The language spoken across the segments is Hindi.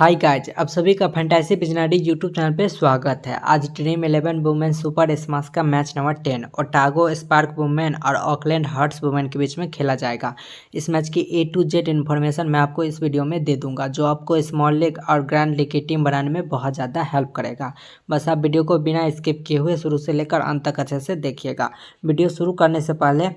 हाय गाइज, आप सभी का फैंटेसी बिजनरी यूट्यूब चैनल पे स्वागत है। आज ड्रीम 11 वुमेन सुपर स्माश का match number 10 Otago spark women और ऑकलैंड हार्ट्स वुमेन के बीच में खेला जाएगा। इस मैच की A to Z इन्फॉर्मेशन मैं आपको इस वीडियो में दे दूंगा, जो आपको स्मॉल लीग और ग्रैंड लीग की टीम बनाने में बहुत ज़्यादा हेल्प करेगा। बस आप वीडियो को बिना स्किप किए हुए शुरू से लेकर अंत तक अच्छे से देखिएगा। वीडियो शुरू करने से पहले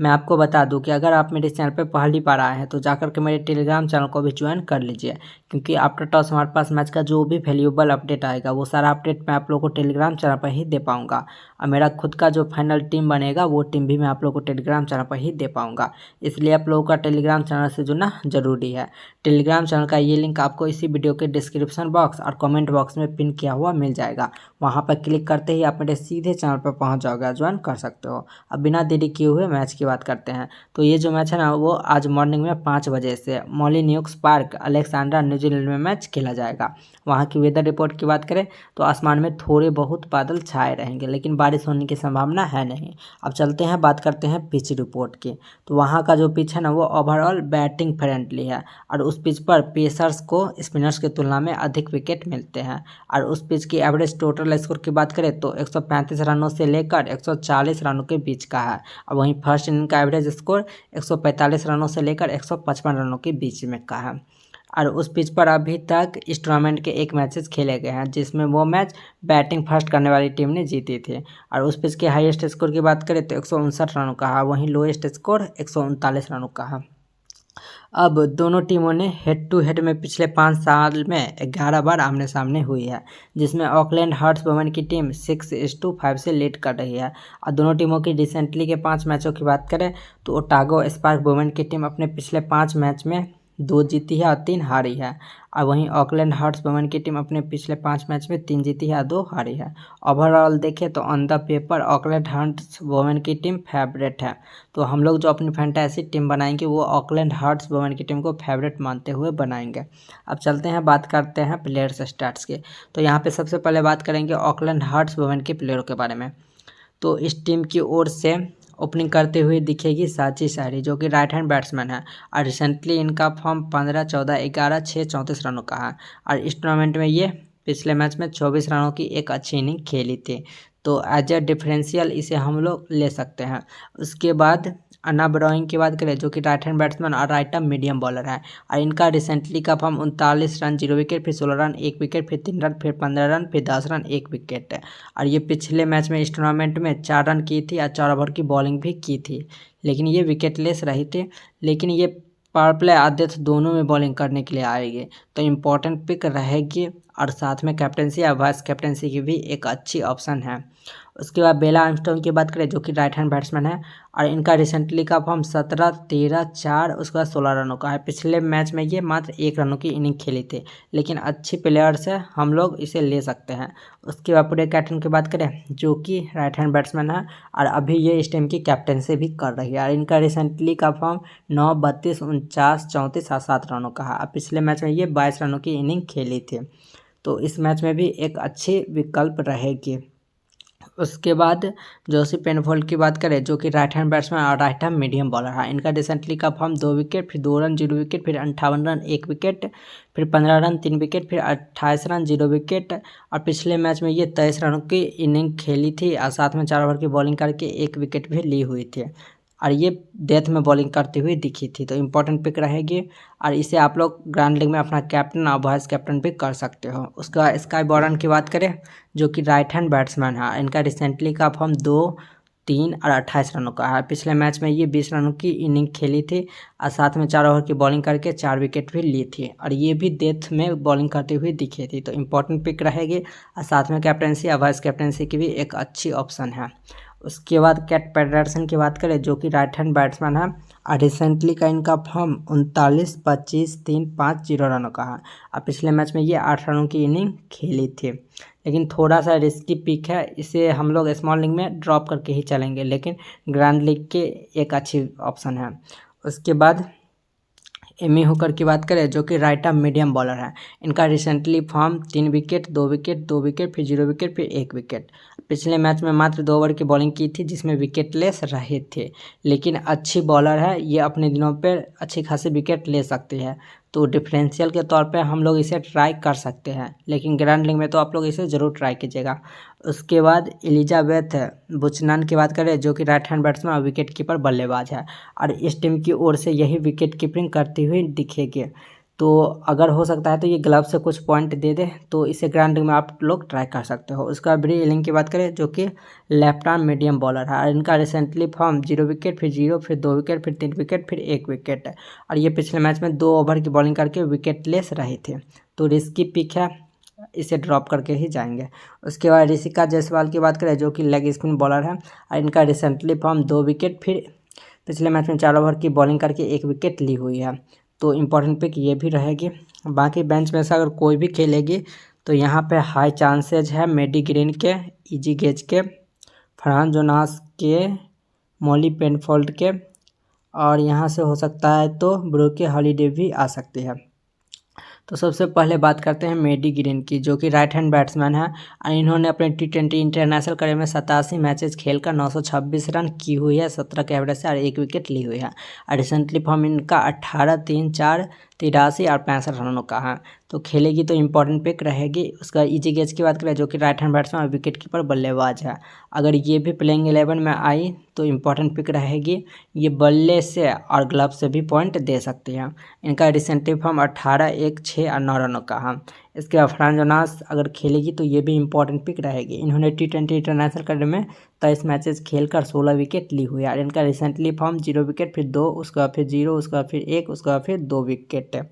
मैं आपको बता दूं कि अगर आप मेरे चैनल पर पहली बार आए हैं तो जाकर के मेरे टेलीग्राम चैनल को भी ज्वाइन कर लीजिए, क्योंकि आफ्टर टॉस हमारे पास मैच का जो भी वैल्यूएबल अपडेट आएगा वो सारा अपडेट मैं आप लोगों को टेलीग्राम चैनल पर ही दे पाऊंगा। और मेरा खुद का जो फाइनल टीम बनेगा वो टीम भी मैं आप लोगों को टेलीग्राम चैनल पर ही दे पाऊंगा। इसलिए आप लोगों का टेलीग्राम चैनल से जुड़ना जरूरी है। टेलीग्राम चैनल का ये लिंक आपको इसी वीडियो के डिस्क्रिप्शन बॉक्स और कमेंट बॉक्स में पिन किया हुआ मिल जाएगा। वहाँ पर क्लिक करते ही आप मेरे सीधे चैनल पर पहुँच जाओगे, ज्वाइन कर सकते हो। अब बिना देरी किए हुए मैच की बात करते हैं। तो ये जो मैच है ना, वो आज मॉर्निंग में 5 बजे से मोलिन्यूक्स पार्क अलेक्जेंड्रा न्यूजीलैंड में मैच खेला जाएगा। वहाँ की वेदर रिपोर्ट की बात करें तो आसमान में थोड़े बहुत बादल छाए रहेंगे, लेकिन बारिश होने की संभावना है नहीं। अब चलते हैं, बात करते हैं पिच रिपोर्ट की। तो वहाँ का जो पिच है ना, वो ओवरऑल बैटिंग फ्रेंडली है और उस पिच पर पेसर्स को स्पिनर्स की तुलना में अधिक विकेट मिलते हैं। और उस पिच की एवरेज टोटल स्कोर की बात करें तो 135 रनों से लेकर 140 रनों के बीच का है। और वहीं फर्स्ट इनिंग का एवरेज स्कोर 145 रनों से लेकर 155 रनों के बीच में का है। और उस पिच पर अभी तक इस टूर्नामेंट के 1 मैचेस खेले गए हैं, जिसमें वो मैच बैटिंग फर्स्ट करने वाली टीम ने जीती थी। और उस पिच के हाईएस्ट स्कोर की बात करें तो 159 रनों का है, वहीं लोएस्ट स्कोर 139 रनों का है। अब दोनों टीमों ने हेड टू हेड में पिछले 5 साल में 11 बार आमने सामने हुई है, जिसमें ऑकलैंड हार्ट्स वुमेन की टीम 6-5 से लीड कर रही है। और दोनों टीमों की रिसेंटली के 5 मैचों की बात करें तो ओटागो स्पार्क वुमेन की टीम अपने पिछले 5 मैच में 2 जीती है और 3 हारी है। और वहीं ऑकलैंड हार्ट्स वुमेन की टीम अपने पिछले 5 मैच में 3 जीती है और 2 हारी है। ओवरऑल देखें तो on the paper Auckland hearts women की टीम फेवरेट है। तो हम लोग जो अपनी फैंटेसी टीम बनाएंगे वो ऑकलैंड हार्ट्स वुमेन की टीम को फेवरेट मानते हुए बनाएंगे। अब चलते हैं, बात करते हैं प्लेयर्स स्टैट्स की। तो यहाँ पे सबसे पहले बात करेंगे ऑकलैंड हार्ट्स वुमेन के प्लेयरों के बारे में। तो इस टीम की ओर से ओपनिंग करते हुए दिखेगी साची शाहरी, जो कि राइट हैंड बैट्समैन है। और रिसेंटली इनका फॉर्म 15, 14, 11, 6, 34 रनों का है। और इस टूर्नामेंट में ये पिछले मैच में 24 रनों की एक अच्छी इनिंग खेली थी, तो एज ए डिफरेंशियल इसे हम लोग ले सकते हैं। उसके बाद अन्ना ब्रोइंग की बात करें, जो कि राइट हैंड बैट्समैन और राइट आर्म मीडियम बॉलर है। और इनका रिसेंटली का फॉर्म 39 रन 0 विकेट, फिर 16 रन 1 विकेट, फिर 3 रन, फिर 15 रन, फिर 10 रन 1 विकेट है। और ये पिछले मैच में इस टूर्नामेंट में 4 रन की थी और 4 ओवर की बॉलिंग भी की थी, लेकिन ये विकेटलेस रही थी। लेकिन ये पावर प्ले और डेथ दोनों में बॉलिंग करने के लिए आएगी, तो इम्पोर्टेंट पिक रहेगी। और साथ में कैप्टनसी या वाइस कैप्टनसी की भी एक अच्छी ऑप्शन है। उसके बाद बेला आर्मस्ट्रॉन्ग की बात करें, जो कि राइट हैंड बैट्समैन है। और इनका रिसेंटली का फॉर्म 17, 13, 4, उसके बाद 16 रनों का है। पिछले मैच में ये मात्र 1 रनों की इनिंग खेली थी, लेकिन अच्छी प्लेयर से हम लोग इसे ले सकते हैं। उसके बाद पूरे कैप्टन की बात करें, जो कि राइट हैंड बैट्समैन है और अभी ये इस टीम की कैप्टनसी भी कर रही है। और इनका रिसेंटली का फॉर्म 9, 32, 49, 34 और 7 रनों का है। पिछले मैच में ये 22 रनों की इनिंग खेली थी, तो इस मैच में भी एक अच्छी विकल्प रहेगी। उसके बाद जोशी पेनफोल्ड की बात करें, जो कि राइट हैंड बैट्समैन और राइट हैंड मीडियम बॉलर है। इनका रिसेंटली का फॉर्म 2 विकेट, फिर 2 रन 0 विकेट, फिर 58 रन 1 विकेट, फिर 15 रन 3 विकेट, फिर 28 रन 0 विकेट। और पिछले मैच में ये 23 रनों की इनिंग खेली थी और साथ में 4 ओवर की बॉलिंग करके 1 विकेट भी ली हुई थी। और ये डेथ में बॉलिंग करती हुई दिखी थी, तो इम्पोर्टेंट पिक रहेगी। और इसे आप लोग ग्रैंड लीग में अपना कैप्टन और वाइस कैप्टन भी कर सकते हो। उसका स्काई बॉर्डन की बात करें, जो कि राइट हैंड बैट्समैन है। इनका रिसेंटली का फॉर्म 2, 3 और 28 रनों का है। पिछले मैच में ये 20 रनों की इनिंग खेली थी और साथ में 4 ओवर की बॉलिंग करके 4 विकेट भी ली थी। और ये भी डेथ में बॉलिंग करती हुई दिखी थी, तो इम्पोर्टेंट पिक रहेगी। और साथ में कैप्टनसी या वाइस कैप्टनसी की भी एक अच्छी ऑप्शन है। उसके बाद कैट पैटरसन की बात करें, जो कि राइट हैंड बैट्समैन है। और रिसेंटली का इनका फॉर्म 39, 25, 3, 5, 0 रनों का है। और पिछले मैच में ये 8 रनों की इनिंग खेली थी, लेकिन थोड़ा सा रिस्की पिक है। इसे हम लोग स्मॉल लीग में ड्रॉप करके ही चलेंगे, लेकिन ग्रैंड लीग के एक अच्छी ऑप्शन है। उसके बाद एमी हुकर की बात करें, जो कि राइट आर्म मीडियम बॉलर है। इनका recently form 3 wicket, 2 wicket, 2 wicket, फिर 0 विकेट, फिर 1 विकेट। पिछले मैच में मात्र 2 ओवर की बॉलिंग की थी, जिसमें विकेटलेस रहे थे, लेकिन अच्छी बॉलर है। ये अपने दिनों पर अच्छी खासी विकेट ले सकती है, तो डिफरेंशियल के तौर पे हम लोग इसे ट्राई कर सकते हैं, लेकिन ग्रैंड लीग में तो आप लोग इसे ज़रूर ट्राई कीजिएगा। उसके बाद एलिजाबेथ बुचनन की बात करें, जो कि राइट हैंड बैट्समैन और विकेट कीपर बल्लेबाज है, और इस टीम की ओर से यही विकेट कीपिंग करती हुई दिखेगी। तो अगर हो सकता है तो ये ग्लव से कुछ पॉइंट दे दे, तो इसे ग्रैंड लीग में आप लोग ट्राई कर सकते हो। उसका ब्री इलिंग की बात करें, जो कि लेफ्ट आर्म मीडियम बॉलर है, और इनका रिसेंटली फॉर्म 0 विकेट, फिर 0, फिर 2 विकेट, फिर 3 विकेट, फिर 1 विकेट है, और ये पिछले मैच में 2 ओवर की बॉलिंग करके विकेट लेस रहे थे। तो रिस्की पिक है, इसे ड्रॉप करके ही जाएंगे। उसके बाद ऋषिका जायसवाल की बात करें, जो कि लेग स्पिन बॉलर है, और इनका रिसेंटली फॉर्म 2 विकेट, फिर पिछले मैच में 4 ओवर की बॉलिंग करके 1 विकेट ली हुई है। तो इम्पोर्टेंट पिक ये भी रहेगी। बाकी बेंच में से अगर कोई भी खेलेगी तो यहाँ पे हाई चांसेज है मेडी ग्रीन के, इजी गेज के, फरहान जोनास के, मॉली पेनफोल्ड के, और यहाँ से हो सकता है तो ब्रूके हॉलीडे भी आ सकती है। तो सबसे पहले बात करते हैं मेडी ग्रीन की, जो कि राइट हैंड बैट्समैन है, और इन्होंने अपने T20 इंटरनेशनल करियर में 87 मैचेस खेलकर 926 रन की हुई है 17 के एवरेज से, और 1 विकेट ली हुई है। और रिसेंटली फॉर्म इनका 18, 3, 4, 83 और 65 रनों का है। तो खेलेगी तो इंपॉर्टेंट पिक रहेगी। उसका इजी गेज की बात करें, जो कि राइट हैंड बैट्समैन और विकेट कीपर बल्लेबाज है। अगर ये भी प्लेइंग 11 में आई तो इम्पॉर्टेंट पिक रहेगी। ये बल्ले से और ग्लव से भी पॉइंट दे सकती है। इनका रिसेंटली फॉर्म 18, 1, 6 और 9 रनों का है। इसके बाद फरहान जोनास अगर खेलेगी तो ये भी इंपॉर्टेंट पिक रहेगी। इन्होंने T20 इंटरनेशनल करियर में 23 मैचेस खेलकर 16 विकेट ली हुई है, और इनका रिसेंटली फॉर्म 0 विकेट, फिर 2, उसके बाद फिर 0, उसके बाद फिर 1, उसके बाद फिर 2 विकेट है।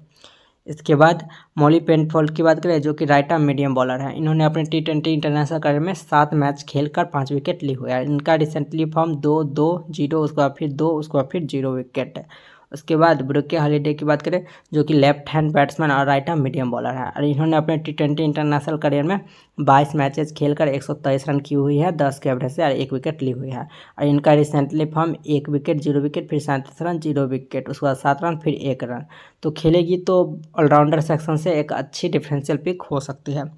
इसके बाद मॉली पेनफोल्ड की बात करें, जो कि राइट आर्म मीडियम बॉलर है। इन्होंने अपने T20 इंटरनेशनल करियर में 7 मैच खेलकर 5 विकेट ली हुई है। इनका रिसेंटली फॉर्म 2, 2, 0, उसके बाद फिर 2, उसके बाद फिर 0 विकेट है। उसके बाद ब्रूके हॉलीडे की बात करें, जो कि लेफ्ट हैंड बैट्समैन और राइट आर्म मीडियम बॉलर है, और इन्होंने अपने T20 इंटरनेशनल करियर में 22 मैचेस खेलकर 123 रन की हुई है 10 के एवरेज से, और 1 विकेट ली हुई है। और इनका रिसेंटली फॉर्म 1 विकेट, 0 विकेट, फिर 37 रन, 0 विकेट, उसके बाद 7 रन, फिर 1 रन। तो खेलेगी तो ऑलराउंडर सेक्शन से एक अच्छी डिफरेंशियल पिक हो सकती है।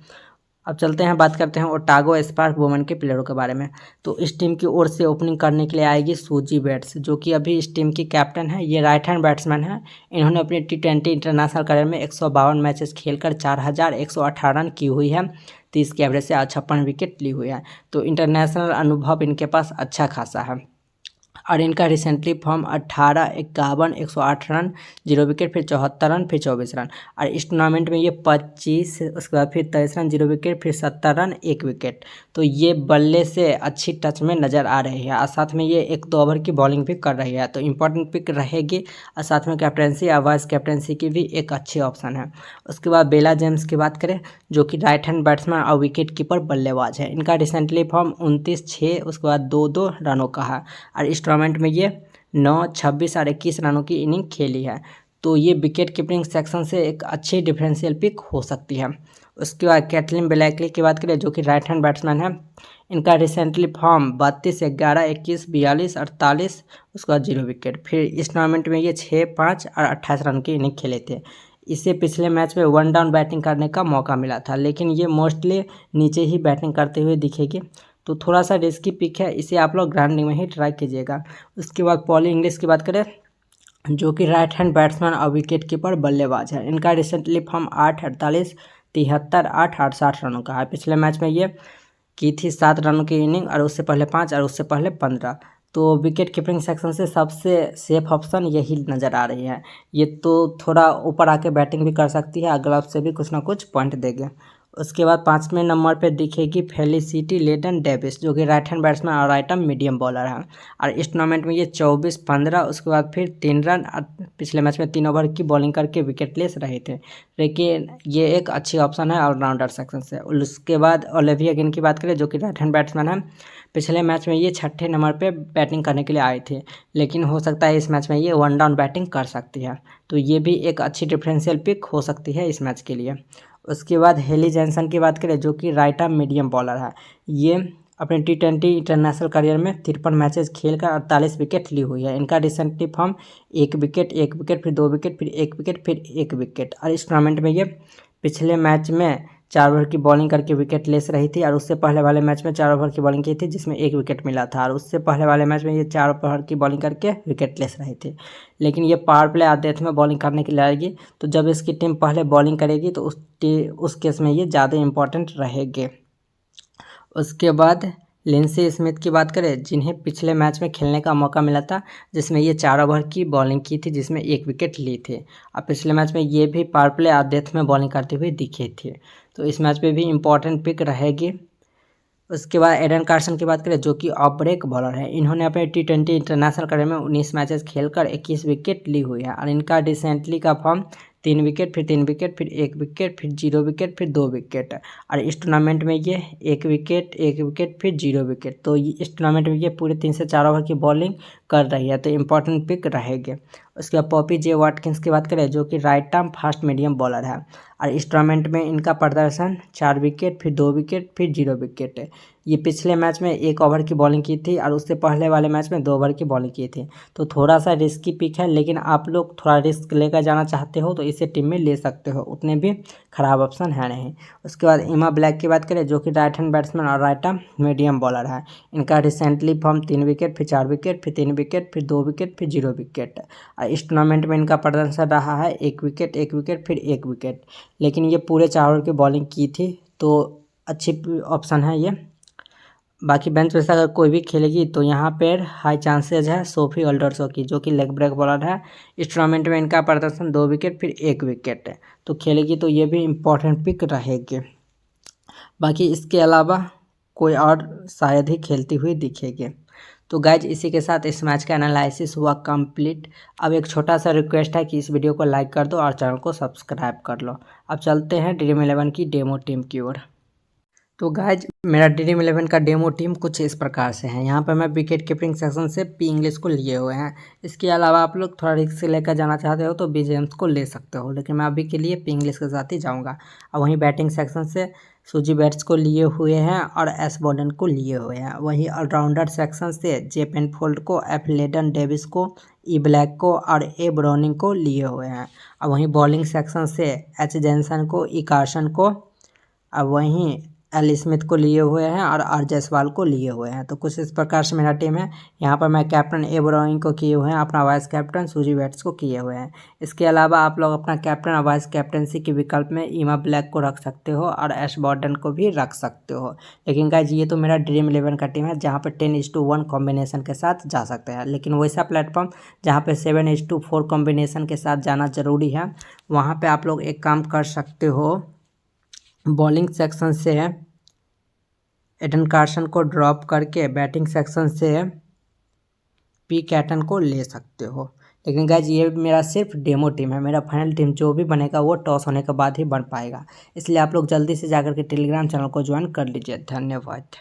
अब चलते हैं, बात करते हैं ओटागो स्पार्क वुमेन के प्लेयरों के बारे में। तो इस टीम की ओर से ओपनिंग करने के लिए आएगी सूजी बेट्स, जो कि अभी इस टीम की कैप्टन है। ये राइट हैंड बैट्समैन है। इन्होंने अपने T20 इंटरनेशनल करियर में 152 मैचेस खेलकर 4118 रन की हुई है 30 के एवरेज से, 56 विकेट ली हुई है। तो इंटरनेशनल अनुभव इनके पास अच्छा खासा है। और इनका रिसेंटली फॉर्म 18, 51, 108 रन, 0 विकेट, फिर 74 रन, फिर 24 रन। और इस टूर्नामेंट में ये 25, उसके बाद फिर 23 रन, 0 विकेट, फिर 70 रन, 1 विकेट। तो ये बल्ले से अच्छी टच में नज़र आ रही है, और साथ में ये 1-2 ओवर की बॉलिंग भी कर रही है। तो इंपॉर्टेंट पिक रहेगी, और साथ में कैप्टनसी या वाइस कैप्टनसी की भी एक अच्छी ऑप्शन है। उसके बाद बेला जेम्स की बात करें, जो कि राइट हैंड बैट्समैन और विकेट कीपर बल्लेबाज है। इनका रिसेंटली फॉर्म 29, 6, उसके बाद 2-2 रनों का है, और इस टूर्नामेंट में ये 9, 26 और 21 रनों की इनिंग खेली है। तो ये विकेट कीपिंग सेक्शन से एक अच्छी डिफरेंशियल पिक हो सकती है। उसके बाद कैटलिन ब्लैकली की बात करें, जो कि राइट हैंड बैट्समैन है। इनका रिसेंटली फॉर्म 32, 11, 21, 42, 48, उसके बाद 0 विकेट। फिर इस टूर्नामेंट में ये 6, 5 और 28 रन की इनिंग खेले थे। इसे पिछले मैच में 1 डाउन बैटिंग करने का मौका मिला था, लेकिन ये मोस्टली नीचे ही बैटिंग करते हुए दिखेगी। तो थोड़ा सा रिस्की पिक है, इसे आप लोग ग्रैंड लीग में ही ट्राई कीजिएगा। उसके बाद पॉली इंग्लिश की बात करें, जो कि राइट हैंड बैट्समैन और विकेट कीपर बल्लेबाज है। इनका रिसेंटली फॉर्म 8, 48, 73, 8 और 60 रनों का है। पिछले मैच में ये की थी 7 रनों की इनिंग, और उससे पहले 5 और उससे पहले 15। तो विकेट कीपिंग सेक्शन से सबसे सेफ ऑप्शन यही नज़र आ रही है। ये तो थोड़ा ऊपर आके बैटिंग भी कर सकती है, ग्लव से भी कुछ ना कुछ पॉइंट देगी। उसके बाद 5वें नंबर पे दिखेगी फेलिसिटी लेडन डेविस, जो कि राइट हैंड बैट्समैन और राइट आर्म मीडियम बॉलर है। और इस टूर्नामेंट में ये 24, 15, उसके बाद फिर 3 रन, पिछले मैच में 3 ओवर की बॉलिंग करके विकेट लेस रहे थे, लेकिन ये एक अच्छी ऑप्शन है ऑलराउंडर सेक्शन से। उसके बाद ओलिविया गिन की बात करें, जो कि राइट हैंड बैट्समैन है। पिछले मैच में ये 6ठे नंबर पे बैटिंग करने के लिए आए थे, लेकिन हो सकता है इस मैच में ये 1 डाउन बैटिंग कर सकती है। तो ये भी एक अच्छी डिफरेंशियल पिक हो सकती है इस मैच के लिए। उसके बाद हेली जैनसन की बात करें, जो कि राइट आर्म मीडियम बॉलर है। ये अपने T20 इंटरनेशनल करियर में 53 मैचेस खेलकर 48 विकेट ली हुई है। इनका रिसेंटली फॉर्म 1 विकेट, 1 विकेट, फिर 2 विकेट, फिर 1 विकेट, फिर 1 विकेट। और इस टूर्नामेंट में ये पिछले मैच में 4 ओवर की बॉलिंग करके विकेट लेस रही थी, और उससे पहले वाले मैच में 4 ओवर की बॉलिंग की थी जिसमें 1 विकेट मिला था, और उससे पहले वाले मैच में ये 4 ओवर की बॉलिंग करके विकेट लेस रही थी। लेकिन ये पावर प्ले या डेथ में बॉलिंग करने के लिए आएगी, तो जब इसकी टीम पहले बॉलिंग करेगी तो उस केस में ये ज़्यादा इंपॉर्टेंट रहेगी। उसके बाद लिंसी स्मिथ की बात करें, जिन्हें पिछले मैच में खेलने का मौका मिला था, जिसमें ये 4 ओवर की बॉलिंग की थी जिसमें 1 विकेट ली थी। अब पिछले मैच में ये भी पावर प्ले या डेथ में बॉलिंग करते हुए दिखे थे, तो इस मैच में भी इंपॉर्टेंट पिक रहेगी। उसके बाद एडन कार्सन की बात करें, जो कि ऑफ ब्रेक बॉलर है। इन्होंने अपने T20 इंटरनेशनल करियर में 19 मैचेस खेलकर 21 विकेट ली हुई है, और इनका रिसेंटली का फॉर्म 3 विकेट, फिर 3 विकेट, फिर 1 विकेट, फिर 0 विकेट, फिर 2 विकेट, और इस टूर्नामेंट में ये 1 विकेट, 1 विकेट, फिर 0 विकेट। तो इस टूर्नामेंट में ये पूरे 3 से 4 ओवर की बॉलिंग कर रही है, तो इंपॉर्टेंट पिक रहेगी। उसके बाद पॉपी जे वाटकिंस की बात करें, जो कि right arm fast medium bowler है, और इस टूर्नामेंट में इनका प्रदर्शन 4 विकेट, फिर 2 विकेट, फिर 0 विकेट है। ये पिछले मैच में 1 ओवर की बॉलिंग की थी, और उससे पहले वाले मैच में 2 ओवर की बॉलिंग की थी। तो थोड़ा सा रिस्की पिक है, लेकिन आप लोग थोड़ा रिस्क लेकर जाना चाहते हो तो इसे टीम में ले सकते हो, उतने भी खराब ऑप्शन है नहीं। उसके बाद इमा ब्लैक की बात करें, जो कि राइट हैंड बैट्समैन और राइट आर्म मीडियम बॉलर है। इनका रिसेंटली फॉर्म 3 विकेट, फिर 4 विकेट, फिर 3 विकेट, फिर 2 विकेट, फिर 0 विकेट। और इस टूर्नामेंट में इनका प्रदर्शन रहा है 1 विकेट, 1 विकेट, फिर 1 विकेट। लेकिन ये पूरे 4 ओवर की बॉलिंग की थी, तो अच्छी ऑप्शन है ये। बाकी बेंच पे से अगर कोई भी खेलेगी तो यहाँ पर हाई चांसेज है सोफी अल्डरसो की, जो कि लेग ब्रेक बॉलर है। इस टूर्नामेंट में इनका प्रदर्शन 2 विकेट, फिर 1 विकेट है, तो खेलेगी तो ये भी इम्पोर्टेंट पिक रहेगी। बाकी इसके अलावा कोई और शायद ही खेलती हुई दिखेगी। तो गाइज, इसी के साथ इस मैच का एनालिसिस हुआ कंप्लीट। अब एक छोटा सा रिक्वेस्ट है कि इस वीडियो को लाइक कर दो और चैनल को सब्सक्राइब कर लो। अब चलते हैं ड्रीम 11 की डेमो टीम की ओर। तो गाइज, मेरा ड्रीम 11 का डेमो टीम कुछ इस प्रकार से है। यहाँ पर मैं विकेट कीपिंग सेक्शन से पी इंग्लिश को लिए हुए हैं। इसके अलावा आप लोग थोड़ा रिस्क लेकर जाना चाहते हो तो बी जेम्स को ले सकते हो, लेकिन मैं अभी के लिए पी इंग्लिश के साथ ही जाऊँगा। और वहीं बैटिंग सेक्शन से सूजी बैट्स को लिए हुए हैं और एस बॉर्डन को लिए हुए हैं। वहीं ऑलराउंडर सेक्शन से जे पेनफोल्ड को, एफ लेडन डेविस को, ई ब्लैक को और ए ब्राउनिंग को लिए हुए हैं। और वहीं बॉलिंग सेक्शन से एच जेनसन को, ई कार्सन को, और वहीं एल स्मिथ को लिए हुए हैं और आर जायसवाल को लिए हुए हैं। तो कुछ इस प्रकार से मेरा टीम है। यहाँ पर मैं कैप्टन ए ब्राउनिंग को किए हुए हैं, अपना वाइस कैप्टन सूजी बैट्स को किए हुए हैं। इसके अलावा आप लोग अपना कैप्टन और वाइस कैप्टनसी के विकल्प में ईमा ब्लैक को रख सकते हो और एश बॉर्डन को भी रख सकते हो। लेकिन गाइज, ये तो मेरा ड्रीम 11 का टीम है, जहाँ पर 10:1 कॉम्बिनेशन के साथ जा सकते हैं। लेकिन वैसा प्लेटफॉर्म जहाँ पर 7:4 कॉम्बिनेशन के साथ जाना ज़रूरी है, वहाँ पर आप लोग एक काम कर सकते हो। बॉलिंग सेक्शन से एडन कार्सन को ड्रॉप करके बैटिंग सेक्शन से पी कैटन को ले सकते हो। लेकिन गाइज, ये मेरा सिर्फ डेमो टीम है। मेरा फाइनल टीम जो भी बनेगा वो टॉस होने के बाद ही बन पाएगा। इसलिए आप लोग जल्दी से जाकर के टेलीग्राम चैनल को ज्वाइन कर लीजिए। धन्यवाद।